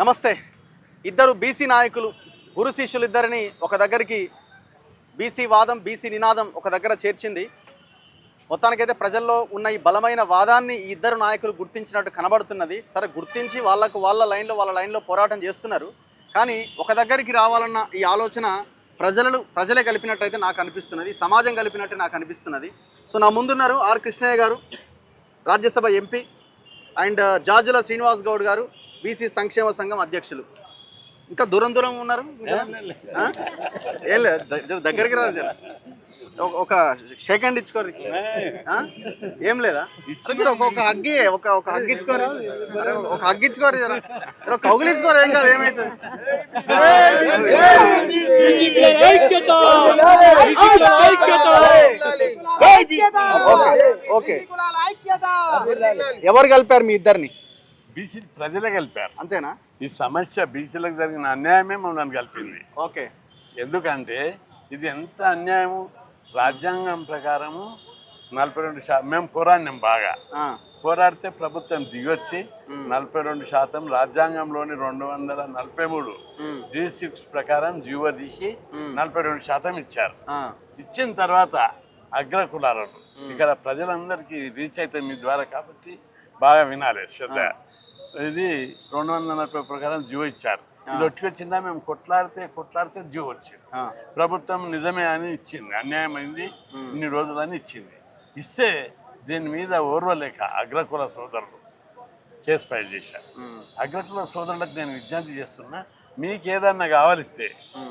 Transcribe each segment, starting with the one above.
నమస్తే. ఇద్దరు బీసీ నాయకులు గురు శిష్యులు ఇద్దరిని ఒక దగ్గరికి బీసీ వాదం బీసీ నినాదం ఒక దగ్గర చేర్చింది. మొత్తానికైతే ప్రజల్లో ఉన్న ఈ బలమైన వాదాన్ని ఈ ఇద్దరు నాయకులు గుర్తించినట్టు కనబడుతున్నది. సరే, గుర్తించి వాళ్ళ లైన్లో పోరాటం చేస్తున్నారు. కానీ ఒక దగ్గరికి రావాలన్న ఈ ఆలోచన ప్రజలే కలిపినట్టయితే నాకు అనిపిస్తున్నది, సమాజం కలిపినట్టు నాకు అనిపిస్తున్నది. సో నా ముందున్నారు ఆర్ కృష్ణయ్య గారు, రాజ్యసభ ఎంపీ, అండ్ జాజుల శ్రీనివాస్ గౌడ్ గారు, బీసీ సంక్షేమ సంఘం అధ్యక్షులు. ఇంకా దూరం ఉన్నారు. ఏం లేదు, దగ్గరికి రాదు. ఒక షేక్ హ్యాండ్ ఇచ్చుకోరు. ఏం లేదా? ఒక హగ్గి ఇచ్చుకోరు, ఒక హగ్గి ఇచ్చుకోరు, కౌగులు ఇచ్చుకోరు. ఏం కాదు, ఏమైతుంది? ఓకే, ఎవరు కలిపారు మీ ఇద్దరిని? బీసీ ప్రజలే కలిపారు. అంతేనా? ఈ సమస్య బీసీలకు జరిగిన అన్యాయమే మమ్మల్ని కలిపింది. ఓకే. ఎందుకంటే ఇది ఎంత అన్యాయము. రాజ్యాంగం ప్రకారము 42% మేము పోరాడినాం, బాగా పోరాడితే ప్రభుత్వం దిగొచ్చి 42% రాజ్యాంగంలోని 243 G6 ప్రకారం జీవో తీసి 42% ఇచ్చారు. ఇచ్చిన తర్వాత అగ్రకులాలను ఇక్కడ ప్రజలందరికీ రీచ్ అయితే మీ ద్వారా, కాబట్టి బాగా వినాలి శ్రద్ధ. ఇది 240 ప్రకారం జీవో ఇచ్చారు. ఇది ఒట్టి వచ్చిందా? మేము కొట్లాడితే జీవో వచ్చింది. ప్రభుత్వం నిజమే అని ఇచ్చింది, అన్యాయమైంది ఇన్ని రోజులని ఇచ్చింది. ఇస్తే దీని మీద ఓర్వలేక అగ్రకుల సోదరులు కేసు ఫైల్ చేశారు. అగ్రకుల సోదరులకు నేను విజ్ఞప్తి చేస్తున్నా, మీకు ఏదన్నా కావాలిస్తే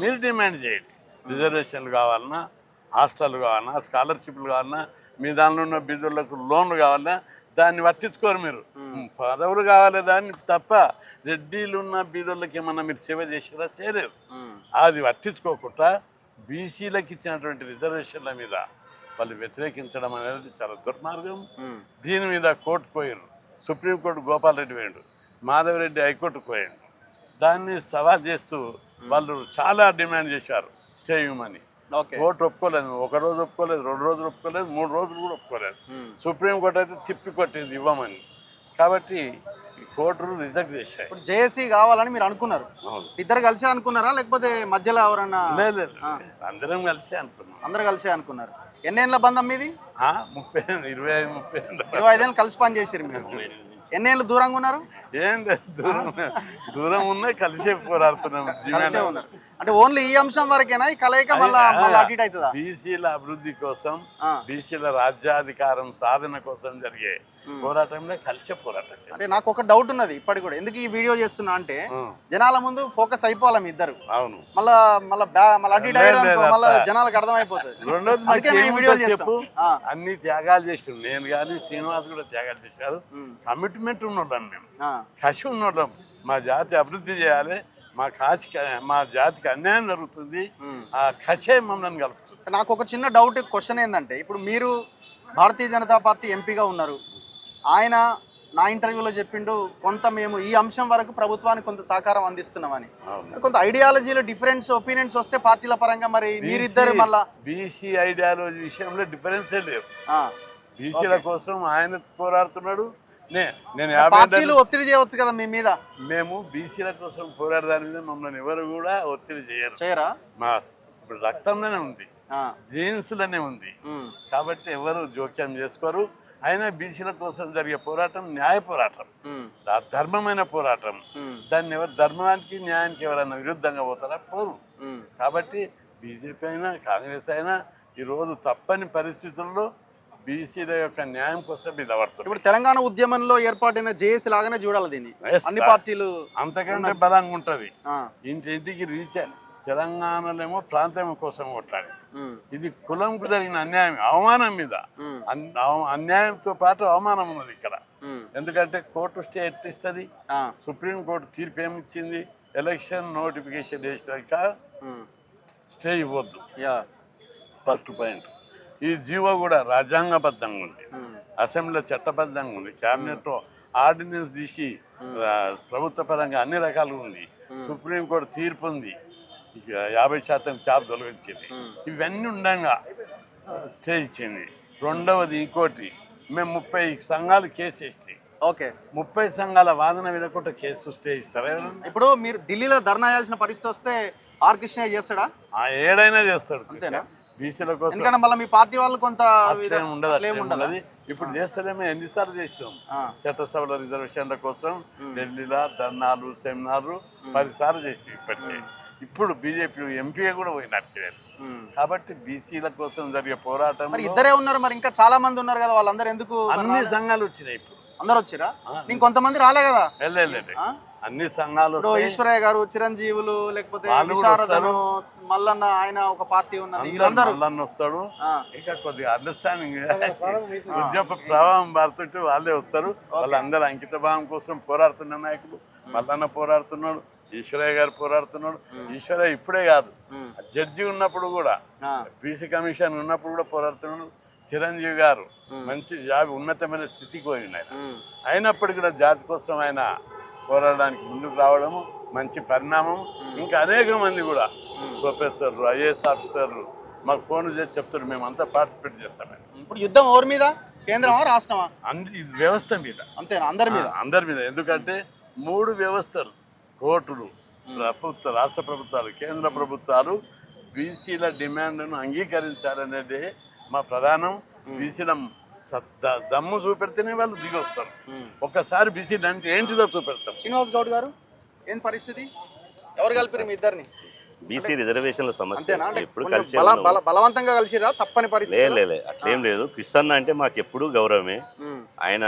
మీరు డిమాండ్ చేయండి. రిజర్వేషన్లు కావాలన్నా, హాస్టల్ కావాలన్నా, స్కాలర్షిప్లు కావాలన్నా, మీ దానిలో ఉన్న బిడ్డలకు లోన్లు కావాలన్నా, దాన్ని పట్టించుకోరు మీరు. పదవులు కావాలి దాన్ని తప్ప, రెడ్డిలు ఉన్న బీదోళ్ళకి ఏమన్నా మీరు సేవ చేసినా చేయలేరు. అది పట్టించుకోకుండా బీసీలకు ఇచ్చినటువంటి రిజర్వేషన్ల మీద వాళ్ళు వ్యతిరేకించడం అనేది చాలా దుర్మార్గం. దీని మీద కోర్టు పోయారు, సుప్రీంకోర్టు గోపాల్ రెడ్డి పోయాడు, మాధవరెడ్డి హైకోర్టుకు పోయాడు. దాన్ని సవాల్ చేస్తూ వాళ్ళు చాలా డిమాండ్ చేశారు స్టే ఇవ్వమని. కోర్టు ఒప్పుకోలేదు. 1 రోజు ఒప్పుకోలేదు, 2 రోజులు ఒప్పుకోలేదు, 3 రోజులు కూడా ఒప్పుకోలేదు. సుప్రీంకోర్టు అయితే తిప్పి కొట్టింది ఇవ్వమని. కాబట్టి కోర్టులు రిజెక్ట్ చేశాయి. ఇప్పుడు జేఏసీ కావాలని మీరు అనుకున్నారు, ఇద్దరు కలిసే అనుకున్నారా లేకపోతే మధ్యలో ఎవరన్నా? లేదు, అందరం కలిసే అనుకున్నాం. అందరు కలిసే అనుకున్నారు. ఎన్నేళ్ళ బంధం మీది? 25 ఏళ్ళు కలిసి పని చేసారు మీరు. ఎన్నేళ్ళు దూరంగా ఉన్నారు? ఏం లేదు, దూరం ఉన్నాయి, కలిసే పోరాడుతున్నాం. కలిసే ఉన్నారు అంటే ఓన్లీ ఈ అంశం వరకేనా? ఈ కలయిక మళ్ళీ అటు ఇటు అవుతుందా? బీసీల అభివృద్ధి కోసం, బీసీల రాజ్యాధికారం సాధన కోసం జరిగే పోరాటంలో కలిసే పోరాటం. అంటే నాకు ఒక డౌట్ ఉన్నది ఇప్పటికి కూడా, ఎందుకు ఈ వీడియో చేస్తున్నా అంటే జనాల ముందు ఫోకస్ అయిపోవాలి మీ ఇద్దరు. అవును, మళ్ళీ అటు ఇటు మళ్ళీ జనాలకు అర్థమైపోతుంది. చెప్పు, అన్ని త్యాగాలు చేసినాం. నేను కానీ శ్రీనివాస్ కూడా త్యాగాలు చేశారు. కమిట్మెంట్ ఉన్నోళ్ళం మేము, కసి ఉన్నోళ్ళం. మా జాతి అభివృద్ధి చేయాలి, మా జాతికి అన్యాయం జరుగుతుంది, ఆ కసే మమ్మల్ని కలుపుతుంది. నాకు ఒక చిన్న డౌట్ క్వశ్చన్ ఏంటంటే, ఇప్పుడు మీరు భారతీయ జనతా పార్టీ ఎంపీగా ఉన్నారు. ఆయన నా ఇంటర్వ్యూలో చెప్పిండు, కొంత మేము ఈ అంశం వరకు ప్రభుత్వానికి కొంత సహకారం అందిస్తున్నామని. కొంత ఐడియాలజీలో డిఫరెన్స్ ఒపీనియన్స్ వస్తే పార్టీల పరంగా మరి మీరిద్దరు మళ్ళా బీసీ ఐడియాలజీ విషయంలో డిఫరెన్సే లేవు. బీసీల కోసం ఆయన పోరాడుతున్నాడు, నేను పార్టీలు ఒత్తిడి చేయవచ్చు కదా మీ మీద. మేము బీసీల కోసం పోరాడదాని మీద మమ్మల్ని ఎవరు కూడా ఒత్తిడి చేయరా? మా రక్తంలోనే ఉంది, జీన్స్లోనే ఉంది. కాబట్టి ఎవరు జోక్యం చేసుకోరు. అయినా బీసీల కోసం జరిగే పోరాటం న్యాయ పోరాటం, ధర్మమైన పోరాటం. దాన్ని ధర్మానికి న్యాయానికి ఎవరైనా విరుద్ధంగా పోతారా? పోరు. కాబట్టి బీజేపీ అయినా కాంగ్రెస్ అయినా ఈరోజు తప్పని పరిస్థితుల్లో బీసీల యొక్క న్యాయం కోసం నిలబడుతుంది. ఇప్పుడు తెలంగాణ ఉద్యమంలో ఏర్పాటైన జేఏసీ లాగానే చూడాలి దీన్ని. అన్ని పార్టీలు అంతకంటే బలంగా ఉంటది. ఇంటింటికి రీచ్ తెలంగాణలో ఏమో ప్రాంతం కోసం కొట్లాడి, ఇది కులంకు జరిగిన అన్యాయం, అవమానం మీద అన్యాయంతో పాటు అవమానం ఉన్నది ఇక్కడ. ఎందుకంటే కోర్టు స్టే ఎట్టిస్తుంది, సుప్రీంకోర్టు తీర్పు ఏమిచ్చింది, ఎలక్షన్ నోటిఫికేషన్ వేసినాక స్టే ఇవ్వద్దు. First point. ఈ జీవో కూడా రాజ్యాంగబద్ధంగా ఉంది, అసెంబ్లీలో చట్టబద్ధంగా ఉంది, క్యాబినెట్ ఆర్డినెన్స్ తీసి ప్రభుత్వ పరంగా అన్ని రకాలుగా ఉంది, సుప్రీంకోర్టు తీర్పు ఉంది, 50% క్యాప్ తొలగించింది. ఇవన్నీ ఉండగా స్టే ఇచ్చింది. రెండవది ఇంకోటి, మేము 30 సంఘాలు కేసు వేస్తాయి. ఓకే 30 సంఘాల వాదన వినకుండా కేసు స్టే ఇస్తారా ఎవరన్నా? ఇప్పుడు మీరు ఢిల్లీలో ధర్నా చేయాల్సిన పరిస్థితి వస్తే ఆర్ కృష్ణయ్య చేస్తాడా? ఏడైనా చేస్తాడు అంతేనా? బీసీల కోసం. ఎందుకంటే మళ్ళీ మీ పార్టీ వాళ్ళు కొంత అట్లేం ఉండదు. ఇప్పుడు చేస్తేనేమో ఎన్నిసార్లు చేసినాం చట్టసభల రిజర్వేషన్ల కోసం ఢిల్లీలో ధర్నాలు సెమినార్లు 10 సార్లు చేసి ఇప్పటికే. ఇప్పుడు బీజేపీ ఎంపీ కూడా పోయి నడిచారు. కాబట్టి బీసీల కోసం జరిగే పోరాటం మరి ఇద్దరే ఉన్నారు, మరి ఇంకా చాలా మంది ఉన్నారు కదా, వాళ్ళందరూ ఎందుకు? అన్ని సంఘాలు వచ్చినాయి. ఇప్పుడు అందరు వచ్చిరా? ఇంకొంతమంది రాలే కదా? అన్ని సంఘాలు. ఈశ్వరయ్య గారు, చిరంజీవులు, లేకపోతే విశారదను, మల్లన్న, ఆయన ఒక పార్టీ ఉన్నది, మల్లన్న వస్తాడు. ఇంకా కొద్దిగా అండర్స్టాండింగ్ ఉద్యమ ప్రభావం పడుతుంటే వాళ్ళే వస్తారు. వాళ్ళందరూ అంకిత భావం కోసం పోరాడుతున్న నాయకులు. మల్లన్న పోరాడుతున్నాడు, ఈశ్వరయ్య గారు పోరాడుతున్నాడు. ఈశ్వరయ్య ఇప్పుడే కాదు, జడ్జి ఉన్నప్పుడు కూడా, బీసీ కమిషన్ ఉన్నప్పుడు కూడా పోరాడుతున్నాడు. చిరంజీవి గారు మంచి ఉన్నతమైన స్థితికి పోయింది ఆయన. అయినప్పటికీ కూడా జాతి కోసం ఆయన పోరాడడానికి ముందుకు రావడము మంచి పరిణామం. ఇంకా అనేక మంది కూడా ప్రొఫెసర్లు, ఐఏఎస్ ఆఫీసర్లు మాకు ఫోన్ చేసి చెప్తారు, మేమంతా పార్టిసిపేట్ చేస్తామని. ఇప్పుడు యుద్ధం ఎవరి మీద? కేంద్రమా రాష్ట్రమా? వ్యవస్థ మీద. అంతేనా? అందరి మీద? అందరి మీద. ఎందుకంటే 3 వ్యవస్థలు, కోర్టులు, రాష్ట్ర ప్రభుత్వాలు, కేంద్ర ప్రభుత్వాలు బీసీల డిమాండ్ను అంగీకరించాలనేది మా ప్రధానం. బీసీల దమ్ము చూపెడితేనే వాళ్ళు దిగి వస్తారు. ఒక్కసారి బీసీలు అంటే ఏంటిదో చూపెడతాం. శ్రీనివాస్ గౌడ్ గారు, ఏం పరిస్థితి? ఎవరు కలిపారు మీ ఇద్దరిని? బీసీ రిజర్వేషన్ల సమస్య ఎప్పుడు కలిసి బలవంతంగా కలిసిరా? తప్పని పరిస్థితి లేదు, అట్లేం లేదు. కృష్ణన్న అంటే మాకు ఎప్పుడు గౌరవమే. ఆయన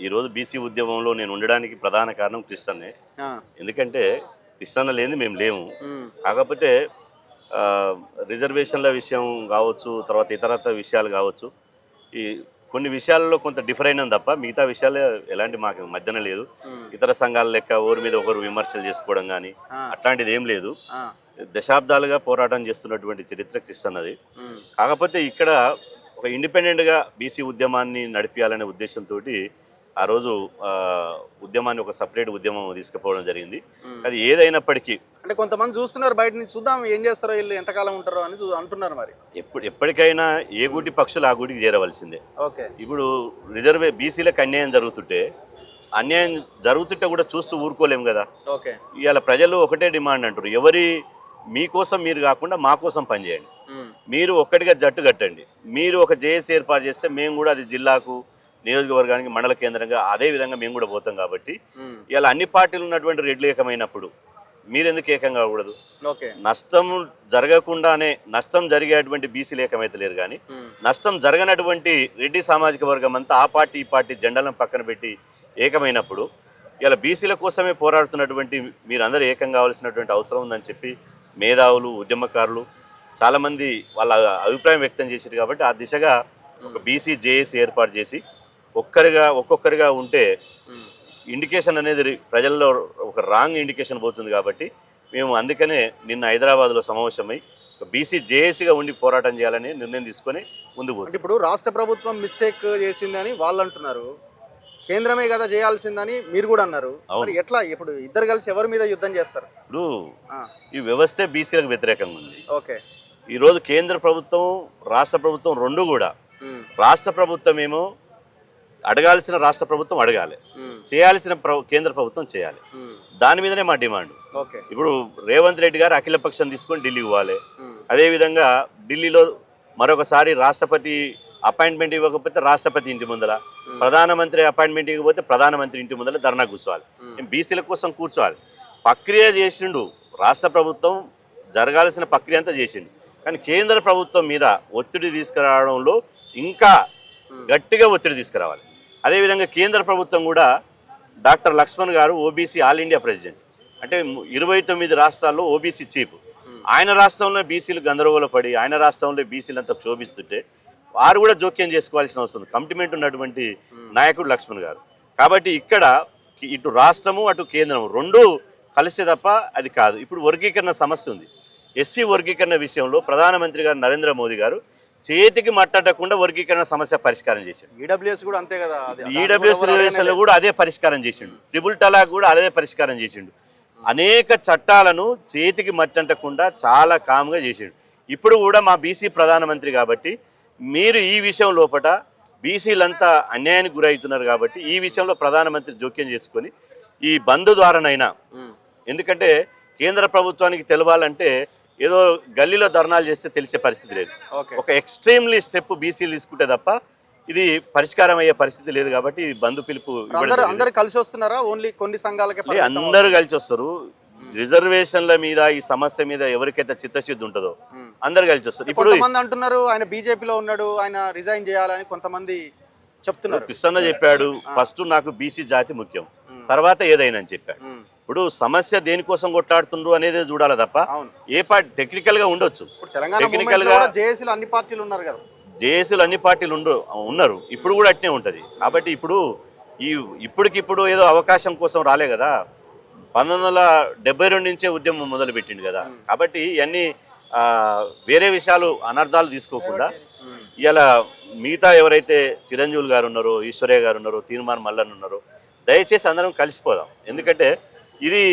ఈరోజు బీసీ ఉద్యమంలో నేను ఉండడానికి ప్రధాన కారణం కృష్ణన్నే. ఎందుకంటే కృష్ణన్న లేని మేము లేము. కాకపోతే రిజర్వేషన్ల విషయం కావచ్చు, తర్వాత ఇతరత్ర విషయాలు కావచ్చు, ఈ కొన్ని విషయాల్లో కొంత డిఫర్ అయినా తప్ప మిగతా విషయాలు ఎలాంటి మాకు మధ్యన లేదు. ఇతర సంఘాల లెక్క ఒకరి మీద ఒకరు విమర్శలు చేసుకోవడం కానీ అట్లాంటిది ఏం లేదు. దశాబ్దాలుగా పోరాటం చేస్తున్నటువంటి చరిత్ర కృష్ణన్నది. కాకపోతే ఇక్కడ ఒక ఇండిపెండెంట్గా బీసీ ఉద్యమాన్ని నడిపించాలనే ఉద్దేశంతో ఆ రోజు ఉద్యమాన్ని ఒక సపరేట్ ఉద్యమం తీసుకుపోవడం జరిగింది. అది ఏదైనప్పటికీ అంటే కొంతమంది చూస్తున్నారు బయట నుంచి, చూద్దాం ఏం చేస్తారో వీళ్ళు, ఎంతకాలం ఉంటారో అని అంటున్నారు. మరి ఎప్పటికైనా ఏ గుడి పక్షులు ఆ గుడికి చేరవలసిందే. ఇప్పుడు బీసీలకు అన్యాయం జరుగుతుంటే కూడా చూస్తూ ఊరుకోలేము కదా. ఇవాళ ప్రజలు ఒకటే డిమాండ్ అంటారు, ఎవరి మీకోసం మీరు కాకుండా మా కోసం పనిచేయండి. మీరు ఒక్కటిగా జట్టు కట్టండి. మీరు ఒక జేఏసీ ఏర్పాటు చేస్తే మేము కూడా అది జిల్లాకు, నియోజకవర్గానికి, మండల కేంద్రంగా అదే విధంగా మేము కూడా పోతాం. కాబట్టి ఇలా అన్ని పార్టీలు ఉన్నటువంటి రెడ్లు ఏకమైనప్పుడు మీరెందుకు ఏకం కాకూడదు? నష్టం జరగకుండానే, నష్టం జరిగేటువంటి బీసీలు ఏకమైతే లేరు, కానీ నష్టం జరగనటువంటి రెడ్డి సామాజిక వర్గం అంతా ఆ పార్టీ ఈ పార్టీ జెండాలను పక్కన పెట్టి ఏకమైనప్పుడు ఇలా బీసీల కోసమే పోరాడుతున్నటువంటి మీరందరూ ఏకం కావాల్సినటువంటి అవసరం ఉందని చెప్పి మేధావులు, ఉద్యమకారులు చాలామంది వాళ్ళ అభిప్రాయం వ్యక్తం చేశారు. కాబట్టి ఆ దిశగా ఒక బీసీ జేఏసీ ఏర్పాటు చేసి ఒక్కొక్కరిగా ఉంటే ఇండికేషన్ అనేది ప్రజల్లో ఒక రాంగ్ ఇండికేషన్ పోతుంది. కాబట్టి మేము అందుకనే నిన్న హైదరాబాద్లో సమావేశమై బీసీ జేఏసీగా ఉండి పోరాటం చేయాలని నిర్ణయం తీసుకొని ముందుకు పోతుంది. ఇప్పుడు రాష్ట్ర ప్రభుత్వం మిస్టేక్ చేసిందని వాళ్ళు అంటున్నారు, కేంద్రమే కదా చేయాల్సిందని మీరు కూడా అన్నారు. ఎట్లా ఇప్పుడు ఇద్దరు కలిసి ఎవరి మీద యుద్ధం చేస్తారు? ఇప్పుడు ఈ వ్యవస్థే బీసీలకు వ్యతిరేకంగా ఉంది. ఈరోజు కేంద్ర ప్రభుత్వం, రాష్ట్ర ప్రభుత్వం రెండు కూడా, రాష్ట్ర ప్రభుత్వం ఏమో అడగాల్సిన రాష్ట్ర ప్రభుత్వం అడగాలి, చేయాల్సిన కేంద్ర ప్రభుత్వం చేయాలి. దాని మీదనే మా డిమాండ్. ఇప్పుడు రేవంత్ రెడ్డి గారు అఖిలపక్షం తీసుకొని ఢిల్లీకి పోవాలి. అదేవిధంగా ఢిల్లీలో మరొకసారి రాష్ట్రపతి అపాయింట్మెంట్ ఇవ్వకపోతే రాష్ట్రపతి ఇంటి ముందల, ప్రధానమంత్రి అపాయింట్మెంట్ ఇవ్వకపోతే ప్రధానమంత్రి ఇంటి ముందర ధర్నా కూర్చోవాలి. బీసీల కోసం కూర్చోవాలి. ప్రక్రియ చేసిండు రాష్ట్ర ప్రభుత్వం, జరగాల్సిన ప్రక్రియ అంతా చేసిండు. కానీ కేంద్ర ప్రభుత్వం మీద ఒత్తిడి తీసుకురావడంలో ఇంకా గట్టిగా ఒత్తిడి తీసుకురావాలి. అదేవిధంగా కేంద్ర ప్రభుత్వం కూడా, డాక్టర్ లక్ష్మణ్ గారు ఓబీసీ ఆల్ ఇండియా ప్రెసిడెంట్, అంటే 29 రాష్ట్రాల్లో ఓబీసీ చీఫ్. ఆయన రాష్ట్రంలో బీసీలు గందరగోళ పడి, ఆయన రాష్ట్రంలో బీసీలంతా క్షోభిస్తుంటే వారు కూడా జోక్యం చేసుకోవాల్సిన అవసరం, కమిట్మెంట్ ఉన్నటువంటి నాయకుడు లక్ష్మణ్ గారు. కాబట్టి ఇక్కడ ఇటు రాష్ట్రము అటు కేంద్రం రెండు కలిసే తప్ప అది కాదు. ఇప్పుడు వర్గీకరణ సమస్య ఉంది. ఎస్సీ వర్గీకరణ విషయంలో ప్రధానమంత్రి గారు నరేంద్ర మోదీ గారు చేతికి మట్టకుండా వర్గీకరణ సమస్య పరిష్కారం చేశాడు. ఈడబ్ల్యూఎస్ కూడా అంతే కదా, ఈడబ్ల్యూఎస్ రిజర్వేషన్లో కూడా అదే పరిష్కారం చేసిండు. ట్రిపుల్ తలాక్ కూడా అదే పరిష్కారం చేసిండు. అనేక చట్టాలను చేతికి మట్టకుండా చాలా కామ్గా చేసిండు. ఇప్పుడు కూడా మా బీసీ ప్రధానమంత్రి కాబట్టి మీరు ఈ విషయం లోపల బీసీలంతా అన్యాయానికి గురవుతున్నారు కాబట్టి ఈ విషయంలో ప్రధానమంత్రి జోక్యం చేసుకొని ఈ బంద్ ద్వారానైనా, ఎందుకంటే కేంద్ర ప్రభుత్వానికి తెలవాలంటే ఏదో గల్లీలో ధర్నాలు చేస్తే తెలిసే పరిస్థితి లేదు. ఒక ఎక్స్ట్రీమ్లీ స్టెప్ బీసీలు తీసుకుంటే తప్ప ఇది పరిష్కారం అయ్యే పరిస్థితి లేదు. కాబట్టి ఈ బంద్ పిలుపు అందరూ కలిసి వస్తున్నారా? ఓన్లీ కొన్ని సంఘాలకే? అందరూ కలిసి వస్తారు. రిజర్వేషన్ల మీద ఈ సమస్య మీద ఎవరికైతే చిత్తశుద్ధి ఉంటుందో అందరు కలిసి వస్తారు. ఇప్పుడు కొంతమంది అంటున్నారు ఆయన బీజేపీలో ఉన్నాడు, ఆయన రిజైన్ చేయాలని కొంతమంది చెప్తున్నారు. కృష్ణ చెప్పాడు, ఫస్ట్ నాకు బీసీ జాతి ముఖ్యం, తర్వాత ఏదైనా అని చెప్పాడు. ఇప్పుడు సమస్య దేనికోసం కొట్లాడుతుండ్రు అనేది చూడాలి తప్ప ఏ పార్టీ టెక్నికల్ గా ఉండొచ్చు. టెక్నికల్ గా జేఏసీలో అన్ని పార్టీలు ఉన్నారు కదా, జేఏసీలు అన్ని పార్టీలు ఉన్నారు, ఇప్పుడు కూడా అట్నే ఉంటది. కాబట్టి ఇప్పుడు ఇప్పటికిప్పుడు ఏదో అవకాశం కోసం రాలే కదా, 1972 నుంచే ఉద్యమం మొదలు పెట్టిండు కదా. కాబట్టి ఇవన్నీ వేరే విషయాలు అనర్థాలు తీసుకోకుండా ఇలా మిగతా ఎవరైతే చిరంజీవులు గారు ఉన్నారో, ఈశ్వర్య గారు ఉన్నారో, తీర్మాన్ మల్లన్ ఉన్నారో, దయచేసి అందరం కలిసిపోదాం. ఎందుకంటే ఇది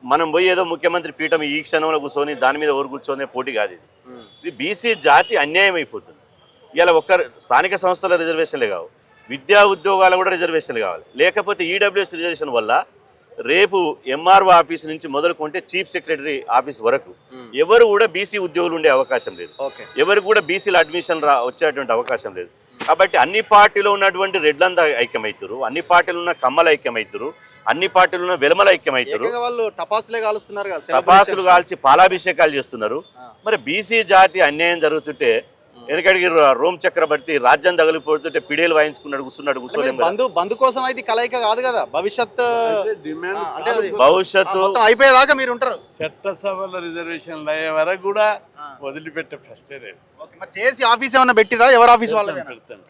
మనం పోయి ఏదో ముఖ్యమంత్రి పీఠం ఈ క్షణంలో కూర్చొని దాని మీద ఓరు కూర్చొని పోటీ కాదు. ఇది బీసీ జాతి అన్యాయం అయిపోతుంది. ఇలా ఒక్క స్థానిక సంస్థల రిజర్వేషన్లే కావు, విద్యా ఉద్యోగాలు కూడా రిజర్వేషన్లు కావాలి. లేకపోతే ఈడబ్ల్యూఎస్ రిజర్వేషన్ వల్ల రేపు ఎంఆర్ఓ ఆఫీస్ నుంచి మొదలుకుంటే చీఫ్ సెక్రటరీ ఆఫీస్ వరకు ఎవరు కూడా బీసీ ఉద్యోగులు ఉండే అవకాశం లేదు. ఎవరు కూడా బీసీల అడ్మిషన్ వచ్చేటువంటి అవకాశం లేదు. కాబట్టి అన్ని పార్టీలో ఉన్నటువంటి రెడ్లంతా ఐక్యమవుతారు, అన్ని పార్టీలు ఉన్న కమ్మలు ఐక్యమవుతారు, అన్ని పార్టీలు ఉన్న వెలమల ఐక్యమవుతారు. వాళ్ళు టపాసులే కాలుస్తున్నారు, టపాసులు కాల్చి పాలాభిషేకాలు చేస్తున్నారు. మరి బీసీ జాతి అన్యాయం జరుగుతుంటే వెనకడికి రోమ్ చక్రవర్తి రాజ్యం తగిలిపోతుంటే పిడేలు వాయించుకున్నాడు, కూర్చున్నాడు. బంధు కోసం అయితే కలయిక కాదు కదా, భవిష్యత్తు అయిపోయేదాకా మీరు ఉంటారు. చట్టసభలో రిజర్వేషన్లు అయ్యే వరకు కూడా వదిలిపెట్టే ప్రశ్నే లేదు. చేసి ఆఫీస్ ఏమన్నా పెట్టిరా? ఎవరు ఆఫీస్ వాళ్ళు పెడతాం,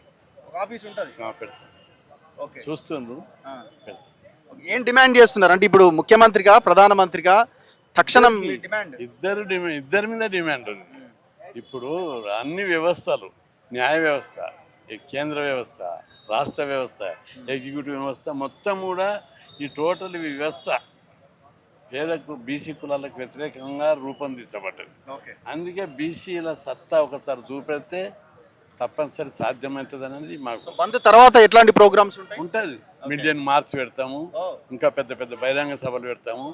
ఆఫీస్ ఉంటుంది, పెడతాం, చూస్తుండ్రు. ఏం డిమాండ్ చేస్తున్నారు అంటే ఇప్పుడు ముఖ్యమంత్రిగా ప్రధానమంత్రిగా తక్షణం ఇద్దరి మీద డిమాండ్ ఉంది. ఇప్పుడు అన్ని వ్యవస్థలు, న్యాయ వ్యవస్థ, కేంద్ర వ్యవస్థ, రాష్ట్ర వ్యవస్థ, ఎగ్జిక్యూటివ్ వ్యవస్థ మొత్తం కూడా ఈ టోటల్ వ్యవస్థ పేదకు బీసీ కులాలకు వ్యతిరేకంగా రూపొందించబడ్డది. అందుకే బీసీల సత్తా ఒకసారి చూపెడితే తప్పనిసరి సాధ్యమవుతుంది అనేది మాకు. బంద్ తర్వాత ఎట్లాంటి ప్రోగ్రామ్స్ ఉంటుంది? మిలియన్ మార్చ్ పెడతాము, ఇంకా పెద్ద పెద్ద బహిరంగ సభలు పెడతాము.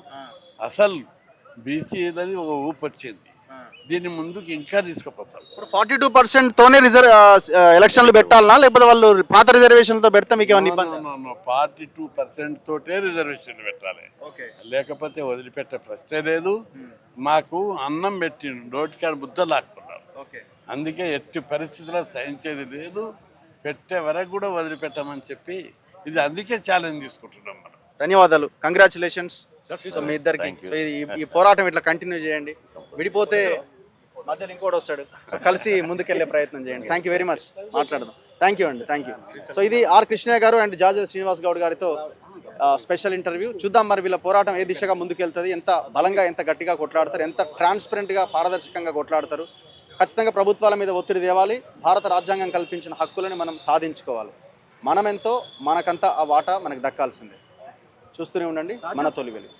అసలు బీసీలది ఒక ఊపు వచ్చింది, దీన్ని ముందుకు ఇంకా తీసుకుపోతాం. ఇప్పుడు 42% తోనే ఎలక్షన్లు పెట్టాలనా, లేకపోతే వాళ్ళు పాత రిజర్వేషన్లతో పెడితే మీకు ఏమైనా ఇబ్బంది? 42% తోటే రిజర్వేషన్లు పెట్టాలి, లేకపోతే వదిలిపెట్టే ప్రశ్నే లేదు. మాకు అన్నం పెట్టి నోటికాడ బుద్ధ లాక్కున్నారు. అందుకే ఎట్టి పరిస్థితుల్లో సహించేది లేదు, పెట్టే వరకు కూడా వదిలిపెట్టామని చెప్పి ఇది అందుకే ఛాలెంజ్ తీసుకుంటున్నాం మనం. ధన్యవాదాలు, కంగ్రాచులేషన్స్ మీ ఇద్దరికి. సో ఈ పోరాటం ఇట్లా కంటిన్యూ చేయండి, విడిపోతే మధ్యలో ఇంకోటి వస్తాడు, సో కలిసి ముందుకెళ్లే ప్రయత్నం చేయండి. థ్యాంక్ యూ వెరీ మచ్, మాట్లాడదాం. థ్యాంక్ యూ అండి, థ్యాంక్ యూ. సో ఇది ఆర్ కృష్ణయ్య గారు అండ్ జాజుల శ్రీనివాస్ గౌడ్ గారితో స్పెషల్ ఇంటర్వ్యూ. చూద్దాం మరి వీళ్ళ పోరాటం ఏ దిశగా ముందుకెళ్తుంది, ఎంత బలంగా ఎంత గట్టిగా కొట్లాడతారు, ఎంత ట్రాన్స్పరెంట్గా పారదర్శకంగా కొట్లాడతారు. ఖచ్చితంగా ప్రభుత్వాల మీద ఒత్తిడి తేవాలి, భారత రాజ్యాంగం కల్పించిన హక్కులని మనం సాధించుకోవాలి. మనమెంతో మనకంతా ఆ వాటా మనకు దక్కాల్సిందే. చూస్తూనే ఉండండి మన తొలి వెలుగు.